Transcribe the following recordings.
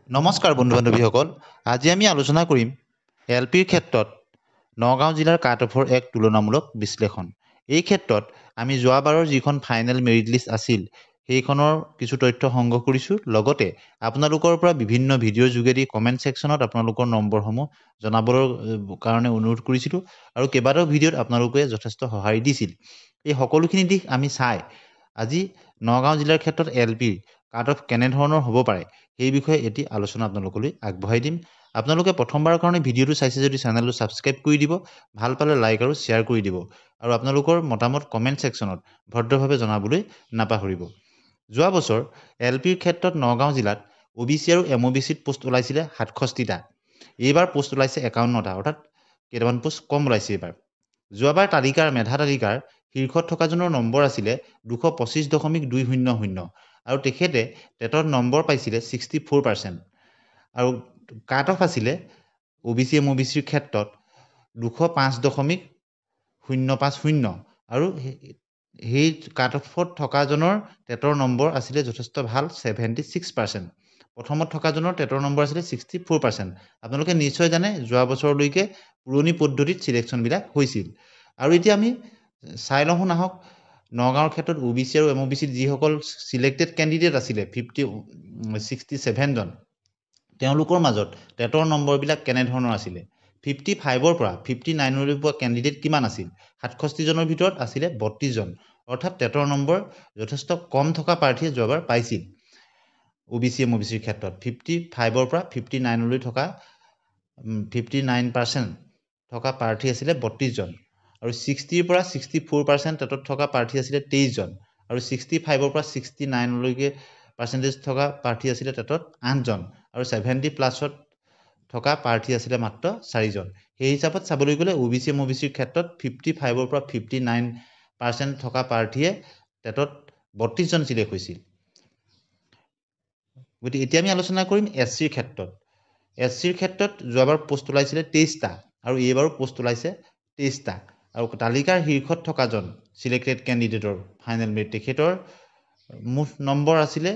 নমস্কাৰ বন্ধু বান্ধৱীসকল আজি আমি আলোচনা কৰিম এলপিৰ ক্ষেত্ৰত নগাঁও জিলাৰ কাট অফৰ এক তুলনামূলক বিশ্লেষণ এই ক্ষেত্ৰত আমি যোৱাবাৰৰ যিখন ফাইনেল মেৰিট লিষ্ট আছিল সেইখনৰ কিছু তথ্য সংগ্ৰহ কৰিছোঁ লগতে আপোনালোকৰ পৰা বিভিন্ন ভিডিঅ'ৰ যোগেদি কমেণ্ট ছেকশ্যনত আপোনালোকৰ নম্বৰসমূহ জনাবৰ কাৰণে অনুৰোধ কৰিছিলোঁ আৰু কেইবাটাও ভিডিঅ'ত আপোনালোকে যথেষ্ট সঁহাৰি দিছিল এই সকলোখিনি দিশ আমি চাই আজি নগাঁও জিলাৰ ক্ষেত্ৰত এলপিৰ কাট অফ কেনেধৰণৰ হ'ব পাৰে এই বিষয়ে এটি আলোচনা আপোনালোকলৈ আগবঢ়াই দিম আপোনালোকে প্ৰথমবাৰৰ কাৰণে ভিডিঅ'টো চাইছে যদি চেনেলটো ছাবস্ক্ৰাইব কৰি দিব ভাল পালে লাইক আৰু শ্বেয়াৰ কৰি দিব আৰু আপোনালোকৰ মতামত কমেণ্ট ছেকশ্যনত ভদ্ৰভাৱে জনাবলৈ নাপাহৰিব যোৱা বছৰ এলপিৰ ক্ষেত্ৰত নগাঁও জিলাত ওবিচি আৰু এমঅ'বিচিত পোষ্ট ওলাইছিলে 67টা এইবাৰ পোষ্ট ওলাইছে 51টা অৰ্থাৎ কেইটামান পোষ্ট কম ওলাইছে এইবাৰ যোৱাবাৰ তালিকাৰ মেধা তালিকাৰ শীৰ্ষত থকাজনৰ নম্বৰ আছিলে 225.200 আৰু তেখেতে টেটৰ নম্বৰ পাইছিলে 64% আৰু কাট অফ আছিলে ওবিচি এমঅ'বিচিৰ ক্ষেত্ৰত 205.050 আৰু সেই কাট অফত থকাজনৰ টেটৰ নম্বৰ আছিলে যথেষ্ট ভাল 76% প্ৰথমত থকাজনৰ টেটৰ নম্বৰ আছিলে 64% আপোনালোকে নিশ্চয় জানে যোৱা বছৰলৈকে পুৰণি পদ্ধতিত চিলেকশ্যনবিলাক হৈছিল আৰু এতিয়া আমি চাই লওঁ আহক নগাঁৱৰ ক্ষেত্ৰত ওবিচি আৰু এমঅ'বিচিত যিসকল চিলেক্টেড কেণ্ডিডেট আছিলে 67 জন তেওঁলোকৰ মাজত টেটৰ নম্বৰবিলাক কেনেধৰণৰ আছিলে 55ৰ পৰা 59লৈ পোৱা কেণ্ডিডেট কিমান আছিল 67 জনৰ ভিতৰত আছিলে 32 জন অৰ্থাৎ টেটৰ নম্বৰ যথেষ্ট কম থকা প্ৰাৰ্থীয়ে যোৱাবাৰ পাইছিল ওবিচি এমঅ'বিচিৰ ক্ষেত্ৰত 55ৰ পৰা 59লৈ থকা 59% থকা প্ৰাৰ্থী আছিলে 32 জন আৰু 60ৰ পৰা 64% টেটত থকা প্ৰাৰ্থী আছিলে 23 জন আৰু 65ৰ পৰা 69লৈকে পাৰ্চেণ্টেজ থকা প্ৰাৰ্থী আছিলে টেটত 8 জন আৰু 70 প্লাছত থকা প্ৰাৰ্থী আছিলে মাত্ৰ 4 জন সেই হিচাপত চাবলৈ গ'লে ওবিচি এমঅ'বিচিৰ ক্ষেত্ৰত 55ৰ পৰা 59% থকা প্ৰাৰ্থীয়ে টেটত 32 জন চিলেক্ট হৈছিল গতিকে এতিয়া আমি আলোচনা কৰিম এছচিৰ ক্ষেত্ৰত এছচিৰ ক্ষেত্ৰত যোৱাবাৰ পোষ্ট ওলাইছিলে 23টা আৰু এইবাৰো পোষ্ট ওলাইছে 23টা আৰু তালিকাৰ শীৰ্ষত থকাজন চিলেক্টেড কেণ্ডিডেটৰ ফাইনেল মেৰিট তেখেতৰ মুঠ নম্বৰ আছিলে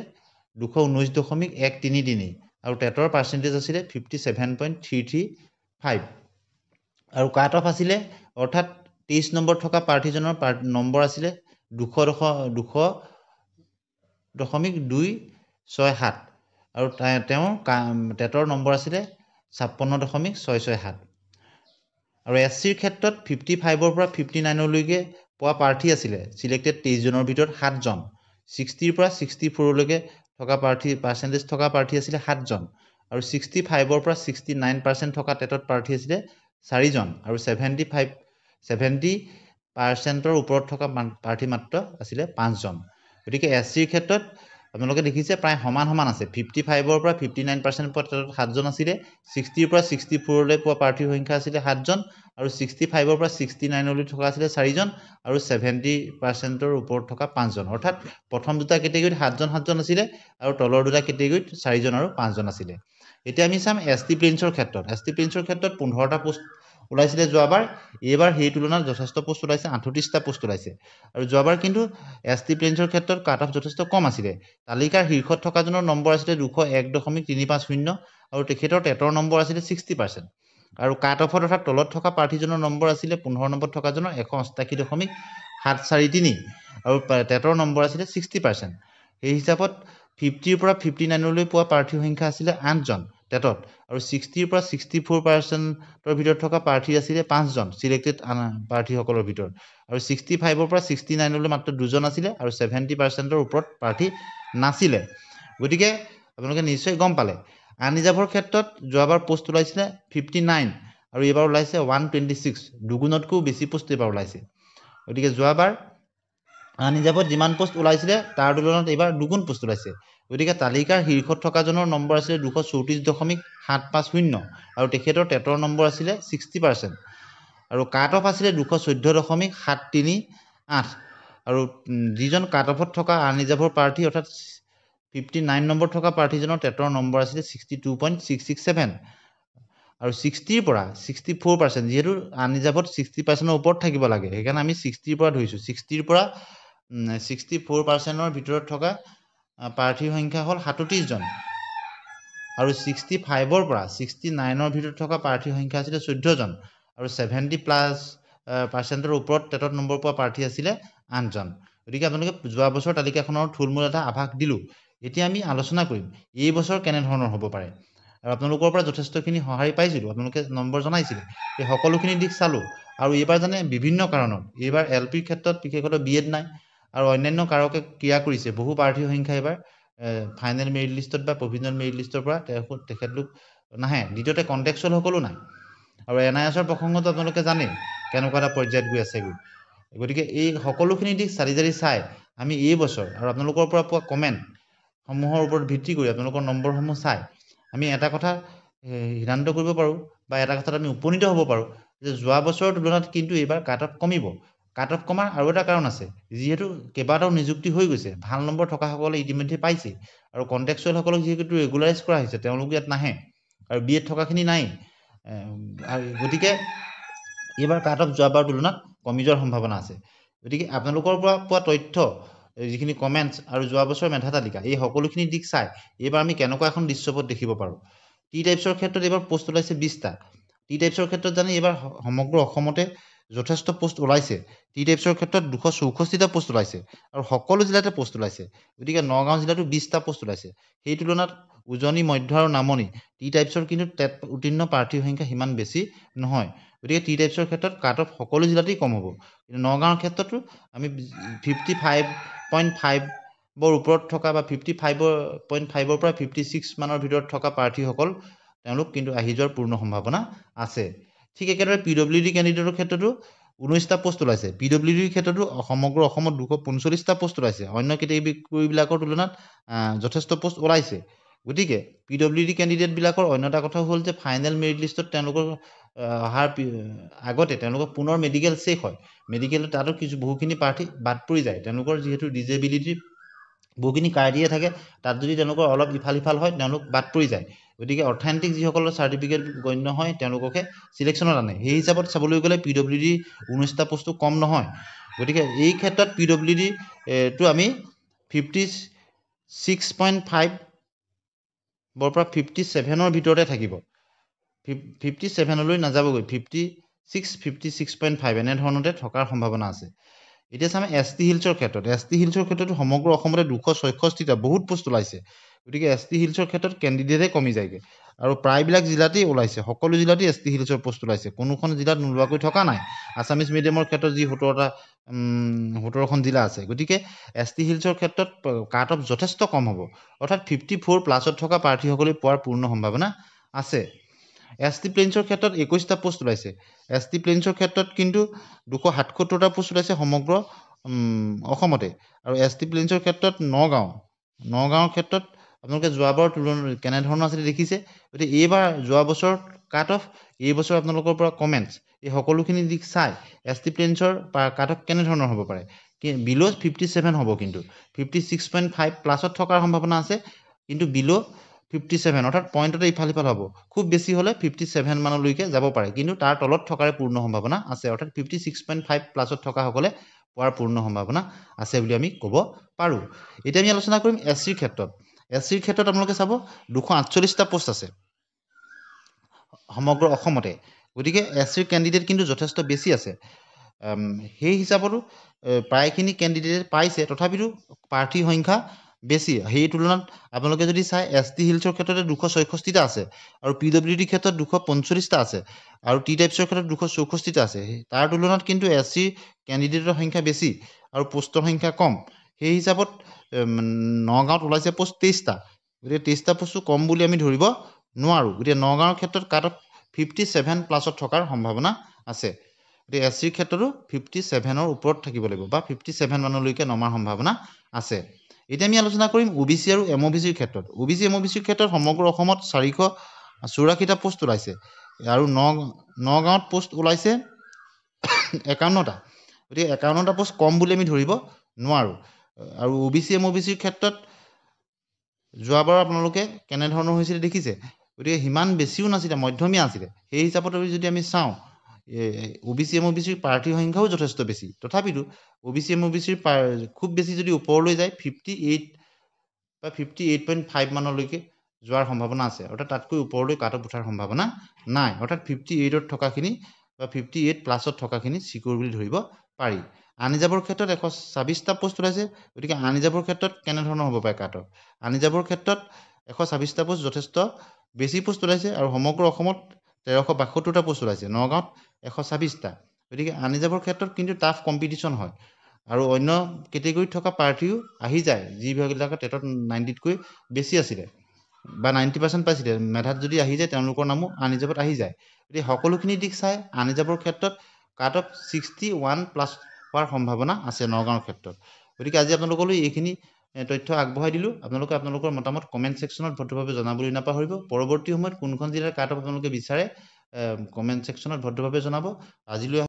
219.133 আৰু টেটৰ পাৰ্চেণ্টেজ আছিলে 57.335 আৰু কাট অফ আছিলে অৰ্থাৎ 23 নম্বৰ থকা প্ৰাৰ্থীজনৰ নম্বৰ আছিলে 200.267 আৰু তেওঁৰ টেটৰ নম্বৰ আছিলে 56.667 আৰু এছচিৰ ক্ষেত্ৰত 55ৰ পৰা 59লৈকে পোৱা প্ৰাৰ্থী আছিলে চিলেক্টেড 23 জনৰ ভিতৰত 7 জন 60ৰ পৰা 64লৈকে থকা প্ৰাৰ্থী পাৰ্চেণ্টেজ থকা প্ৰাৰ্থী আছিলে 7 জন আৰু 65ৰ পৰা 69% থকা টেটত প্ৰাৰ্থী আছিলে 4 জন আৰু 70%ৰ ওপৰত থকা প্ৰাৰ্থী মাত্ৰ আছিলে 5 জন গতিকে এছচিৰ ক্ষেত্ৰত আপোনালোকে দেখিছে প্ৰায় সমান আছে 55ৰ পৰা 59% পোৱা টেটত 7 জন আছিলে 60ৰ পৰা 64লৈ পোৱা প্ৰাৰ্থীৰ সংখ্যা আছিলে 7 জন আৰু 65ৰ পৰা 69লৈ থকা আছিলে 4 জন আৰু 70%ৰ ওপৰত থকা 5 জন অৰ্থাৎ প্ৰথম দুটা কেটেগৰীত 7 জন আছিলে আৰু তলৰ দুটা কেটেগৰীত 4 জন আৰু 5 জন আছিলে এতিয়া আমি চাম এছটি প্ৰিন্সৰ ক্ষেত্ৰত 15টা পোষ্ট ওলাইছিলে যোৱাবাৰ এইবাৰ সেই তুলনাত যথেষ্ট পোষ্ট ওলাইছে 38টা পোষ্ট ওলাইছে আৰু যোৱাবাৰ কিন্তু এছটি প্ৰিন্সৰ ক্ষেত্ৰত কাট অফ যথেষ্ট কম আছিলে তালিকাৰ শীৰ্ষত থকাজনৰ নম্বৰ আছিলে 201.350 আৰু তেখেতৰ টেটৰ নম্বৰ আছিলে 60% আৰু কাট অফত অৰ্থাৎ তলত থকা প্ৰাৰ্থীজনৰ নম্বৰ আছিলে 15 নম্বৰত থকাজনৰ 188.743 আৰু টেটৰ নম্বৰ আছিলে 60% সেই হিচাপত 50ৰ পৰা 59লৈ পোৱা প্ৰাৰ্থীৰ সংখ্যা আছিলে 8 জন টেটত আৰু 60ৰ পৰা 64%ৰ ভিতৰত থকা প্ৰাৰ্থী আছিলে 5 জন চিলেক্টেড প্ৰাৰ্থীসকলৰ ভিতৰত আৰু 65ৰ পৰা 69লৈ মাত্ৰ 2 জন আছিলে আৰু 70%ৰ ওপৰত প্ৰাৰ্থী নাছিলে গতিকে আপোনালোকে নিশ্চয় গম পালে আনৰিজাৰ্ভৰ ক্ষেত্ৰত যোৱাবাৰ পোষ্ট ওলাইছিলে 59 আৰু এইবাৰ ওলাইছে 126 দুগুণতকৈও বেছি পোষ্ট এইবাৰ ওলাইছে গতিকে যোৱাবাৰ আনৰিজাৰ্ভত যিমান পোষ্ট ওলাইছিলে তাৰ তুলনাত এইবাৰ দুগুণ পোষ্ট ওলাইছে গতিকে তালিকাৰ শীৰ্ষত থকাজনৰ নম্বৰ আছিলে 234.750 আৰু তেখেতৰ টেটৰ নম্বৰ আছিলে 60% আৰু কাট অফ আছিলে 214.738 আৰু যিজন কাট অফত থকা আনৰিজাৰ্ভৰ প্ৰাৰ্থী অৰ্থাৎ 59 নম্বৰ থকা প্ৰাৰ্থীজনৰ টেটৰ নম্বৰ আছিলে 62.667 আৰু 60ৰ পৰা 64% যিহেতু আনৰিজাৰ্ভত 60%ৰ ওপৰত থাকিব লাগে সেইকাৰণে আমি 60ৰ পৰা ধৰিছোঁ 60ৰ পৰা 64%ৰ ভিতৰত থকা প্ৰাৰ্থীৰ সংখ্যা হ'ল 37 জন আৰু 65ৰ পৰা 69ৰ ভিতৰত থকা প্ৰাৰ্থীৰ সংখ্যা আছিলে 14 জন আৰু 70+ ওপৰত টেটত নম্বৰ পোৱা প্ৰাৰ্থী আছিলে 8 জন গতিকে আপোনালোকে যোৱা বছৰ তালিকাখনৰ থুলমূল এটা আভাস দিলোঁ এতিয়া আমি আলোচনা কৰিম এই বছৰ কেনেধৰণৰ হ'ব পাৰে আৰু আপোনালোকৰ পৰা যথেষ্টখিনি সঁহাৰি পাইছিলোঁ আপোনালোকে নম্বৰ জনাইছিলে এই সকলোখিনি দিশ চালোঁ আৰু এইবাৰ জানে বিভিন্ন কাৰণত এইবাৰ LPৰ ক্ষেত্ৰত বিশেষকৈ BEd নাই আৰু অন্যান্য কাৰকে ক্ৰিয়া কৰিছে বহু প্ৰাৰ্থীৰ সংখ্যা এইবাৰ ফাইনেল মেৰিট লিষ্টত বা প্ৰভিজনেল মেৰিট লিষ্টৰ পৰা তেখেতলোক নাহে দ্বিতীয়তে কণ্টেক্সুৱেল সকলো নাই আৰু NISৰ প্ৰসংগটো আপোনালোকে জানে কেনেকুৱা এটা পৰ্যায়ত গৈ আছেগৈ গতিকে এই সকলোখিনি দিশ চালি জাৰি চাই আমি এই বছৰ আৰু আপোনালোকৰ পৰা পোৱা কমেণ্টসমূহৰ ওপৰত ভিত্তি কৰি আপোনালোকৰ নম্বৰসমূহ চাই আমি এটা কথা সিদ্ধান্ত কৰিব পাৰোঁ বা এটা কথাত আমি উপনীত হ'ব পাৰোঁ যে যোৱা বছৰৰ তুলনাত কিন্তু এইবাৰ কাট অফ কমিব কাট অফ কমাৰ আৰু এটা কাৰণ আছে যিহেতু কেইবাটাও নিযুক্তি হৈ গৈছে ভাল নম্বৰ থকাসকলে ইতিমধ্যে পাইছে আৰু কণ্টেক্সুৱেলসকলক যিহেতু ৰেগুলাৰাইজ কৰা হৈছে তেওঁলোক ইয়াত নাহে আৰু BEd থকাখিনি নাই গতিকে এইবাৰ কাট অফ যোৱাবাৰৰ তুলনাত কমি যোৱাৰ সম্ভাৱনা আছে গতিকে আপোনালোকৰ পৰা পোৱা তথ্য যিখিনি কমেণ্টছ আৰু যোৱা বছৰৰ মেধা তালিকা এই সকলোখিনি দিশ চাই এইবাৰ আমি কেনেকুৱা এখন দৃশ্যপট দেখিব পাৰোঁ টি টাইপছৰ ক্ষেত্ৰত এইবাৰ পোষ্ট ওলাইছে 20টা টি টাইপছৰ ক্ষেত্ৰত জানি এইবাৰ সমগ্ৰ অসমতে যথেষ্ট পোষ্ট ওলাইছে টি টাইপছৰ ক্ষেত্ৰত 264টা পোষ্ট ওলাইছে আৰু সকলো জিলাতে পোষ্ট ওলাইছে গতিকে নগাঁও জিলাতো 20টা পোষ্ট ওলাইছে সেই তুলনাত উজনি মধ্য আৰু নামনি টি টাইপছৰ কিন্তু টেট উত্তীৰ্ণ প্ৰাৰ্থীৰ সংখ্যা সিমান বেছি নহয় গতিকে টি টাইপছৰ ক্ষেত্ৰত কাট অফ সকলো জিলাতেই কম হ'ব কিন্তু নগাঁৱৰ ক্ষেত্ৰতো আমি 55.5ৰ ওপৰত থকা বা 55.5ৰ পৰা 56 মানৰ ভিতৰত থকা প্ৰাৰ্থীসকল তেওঁলোক কিন্তু আহি যোৱাৰ পূৰ্ণ সম্ভাৱনা আছে ঠিক একেদৰে PWD কেণ্ডিডেটৰ ক্ষেত্ৰতো 19টা পোষ্ট ওলাইছে PWDৰ ক্ষেত্ৰতো সমগ্ৰ অসমত 245টা পোষ্ট ওলাইছে অন্য কেটেগৰীবিলাকৰ তুলনাত যথেষ্ট পোষ্ট ওলাইছে গতিকে PWD কেণ্ডিডেটবিলাকৰ অন্য এটা কথা হ'ল যে ফাইনেল মেৰিট লিষ্টত তেওঁলোকৰ অহাৰ আগতে তেওঁলোকৰ পুনৰ মেডিকেল চেক হয় মেডিকেলত তাতো বহুখিনি প্ৰাৰ্থী বাদ পৰি যায় তেওঁলোকৰ যিহেতু ডিজেবিলিটি বহুখিনি ক্ৰাইটেৰিয়া থাকে তাত যদি তেওঁলোকৰ অলপ ইফাল সিফাল হয় তেওঁলোক বাদ পৰি যায় গতিকে অৰ্থনৈতিক যিসকলৰ চাৰ্টিফিকেট গণ্য হয় তেওঁলোককে চিলেকশ্যনত আনে সেই হিচাপত চাবলৈ গ'লে PWD 19টা পোষ্টটো কম নহয় গতিকে এই ক্ষেত্ৰত PWD টো আমি 56.5 পৰা 57ৰ ভিতৰতে থাকিব 57লৈ নাযাবগৈ 56.5 এনেধৰণতে থকাৰ সম্ভাৱনা আছে এতিয়া চাম ST হিলছৰ ক্ষেত্ৰত সমগ্ৰ অসমতে 266টা বহুত পোষ্ট ওলাইছে গতিকে ST হিলছৰ ক্ষেত্ৰত কেণ্ডিডেটে কমি যায়গৈ আৰু প্ৰায়বিলাক জিলাতেই ওলাইছে সকলো জিলাতেই ST হিলছৰ পোষ্ট ওলাইছে কোনোখন জিলাত নোলোৱাকৈ থকা নাই আছামিজ মিডিয়ামৰ ক্ষেত্ৰত যি 17খন জিলা আছে গতিকে ST হিলছৰ ক্ষেত্ৰত কাট অফ যথেষ্ট কম হ'ব অৰ্থাৎ 54+ থকা প্ৰাৰ্থীসকলে পোৱাৰ পূৰ্ণ সম্ভাৱনা আছে ST প্লেইনছৰ ক্ষেত্ৰত 21টা পোষ্ট ওলাইছে ST প্লেইনছৰ ক্ষেত্ৰত কিন্তু 277টা পোষ্ট ওলাইছে সমগ্ৰ অসমতে আৰু ST প্লেইনছৰ ক্ষেত্ৰত নগাঁৱৰ ক্ষেত্ৰত আপোনালোকে যোৱাবাৰৰ তুলনাত কেনেধৰণৰ আছিলে দেখিছে গতিকে এইবাৰ যোৱা বছৰ কাট অফ এই বছৰ আপোনালোকৰ পৰা কমেণ্টছ এই সকলোখিনি দিশ চাই ST প্লেইনছৰ কাট অফ কেনেধৰণৰ হ'ব পাৰে বিল' 57 হ'ব কিন্তু 56.5+ থকাৰ সম্ভাৱনা আছে কিন্তু বিল' 57 অৰ্থাৎ পইণ্টতে ইফাল সিফাল হ'ব খুব বেছি হ'লে 57 মানলৈকে যাব পাৰে কিন্তু তাৰ তলত থকাৰে পূৰ্ণ সম্ভাৱনা আছে অৰ্থাৎ 56.5+ থকাসকলে পোৱাৰ পূৰ্ণ সম্ভাৱনা আছে বুলি আমি ক'ব পাৰোঁ এতিয়া আমি আলোচনা কৰিম SCৰ ক্ষেত্ৰত আপোনালোকে চাব 248টা পোষ্ট আছে সমগ্ৰ অসমতে গতিকে SCৰ কেণ্ডিডেট কিন্তু যথেষ্ট বেছি আছে সেই হিচাপতো প্ৰায়খিনি কেণ্ডিডেট পাইছে তথাপিতো প্ৰাৰ্থীৰ সংখ্যা বেছি সেই তুলনাত আপোনালোকে যদি চাই ST হিলছৰ ক্ষেত্ৰতে 266টা আছে আৰু PWD ক্ষেত্ৰত 245টা আছে আৰু টি টাইপছৰ ক্ষেত্ৰত 264টা আছে তাৰ তুলনাত কিন্তু SCৰ কেণ্ডিডেটৰ সংখ্যা বেছি আৰু পোষ্টৰ সংখ্যা কম সেই হিচাপত নগাঁৱত ওলাইছে পোষ্ট 23টা গতিকে 23টা পোষ্টটো কম বুলি আমি ধৰিব নোৱাৰোঁ গতিকে নগাঁৱৰ ক্ষেত্ৰত কাট অফ 57+ থকাৰ সম্ভাৱনা আছে গতিকে SCৰ ক্ষেত্ৰতো 57ৰ ওপৰত থাকিব লাগিব বা 57 মানলৈকে নমাৰ সম্ভাৱনা আছে এতিয়া আমি আলোচনা কৰিম OBC আৰু MOBCৰ ক্ষেত্ৰত MOBCৰ ক্ষেত্ৰত সমগ্ৰ অসমত 484টা পোষ্ট ওলাইছে আৰু নগাঁৱত পোষ্ট ওলাইছে 51টা গতিকে 51টা পোষ্ট কম বুলি আমি ধৰিব নোৱাৰোঁ আৰু OBC MOBCৰ ক্ষেত্ৰত যোৱাবাৰ আপোনালোকে কেনেধৰণৰ হৈছিলে দেখিছে গতিকে সিমান বেছিও নাছিলে মধ্যমীয়া আছিলে সেই হিচাপত যদি আমি চাওঁ OBC MOBCৰ প্ৰাৰ্থীৰ সংখ্যাও যথেষ্ট বেছি তথাপিতো OBC MOBCৰ খুব বেছি যদি ওপৰলৈ যায় 58 বা 58.5 মানলৈকে যোৱাৰ সম্ভাৱনা আছে অৰ্থাৎ তাতকৈ ওপৰলৈ কাট অফ উঠাৰ সম্ভাৱনা নাই অৰ্থাৎ 58ত থকাখিনি বা 58 প্লাছত থকাখিনি চিকিউৰ বুলি ধৰিব পাৰি আনৰিজাৰ্ভৰ ক্ষেত্ৰত 126টা পোষ্ট ওলাইছে গতিকে আনৰিজাৰ্ভৰ ক্ষেত্ৰত কেনেধৰণৰ হ'ব পাৰে কাট অফ আনৰিজাৰ্ভৰ ক্ষেত্ৰত 126টা পোষ্ট যথেষ্ট বেছি পোষ্ট ওলাইছে আৰু সমগ্ৰ অসমত 1372টা পোষ্ট ওলাইছে নগাঁৱত 126টা গতিকে আনৰিজাৰ্ভৰ ক্ষেত্ৰত কিন্তু টাফ কম্পিটিশ্যন হয় আৰু অন্য কেটেগৰীত থকা প্ৰাৰ্থীও আহি যায় যিবিলাকৰ টেটত 90তকৈ বেছি আছিলে বা 90% পাইছিলে মেধাত যদি আহি যায় তেওঁলোকৰ নামো আনৰিজাৰ্ভত আহি যায় গতিকে সকলোখিনি দিশ চাই আনৰিজাৰ্ভৰ ক্ষেত্ৰত কাট অফ 61 প্লাছ হোৱাৰ সম্ভাৱনা আছে নগাঁৱৰ ক্ষেত্ৰত গতিকে আজি আপোনালোকলৈ এইখিনি তথ্য আগবঢ়াই দিলোঁ আপোনালোকে আপোনালোকৰ মতামত কমেণ্ট ছেকশ্যনত ভদ্ৰভাৱে জনাবলৈ নাপাহৰিব পৰৱৰ্তী সময়ত কোনখন জিলাৰ কাট অফ আপোনালোকে বিচাৰে কমেণ্ট ছেকশ্যনত ভদ্ৰভাৱে জনাব আজিলৈ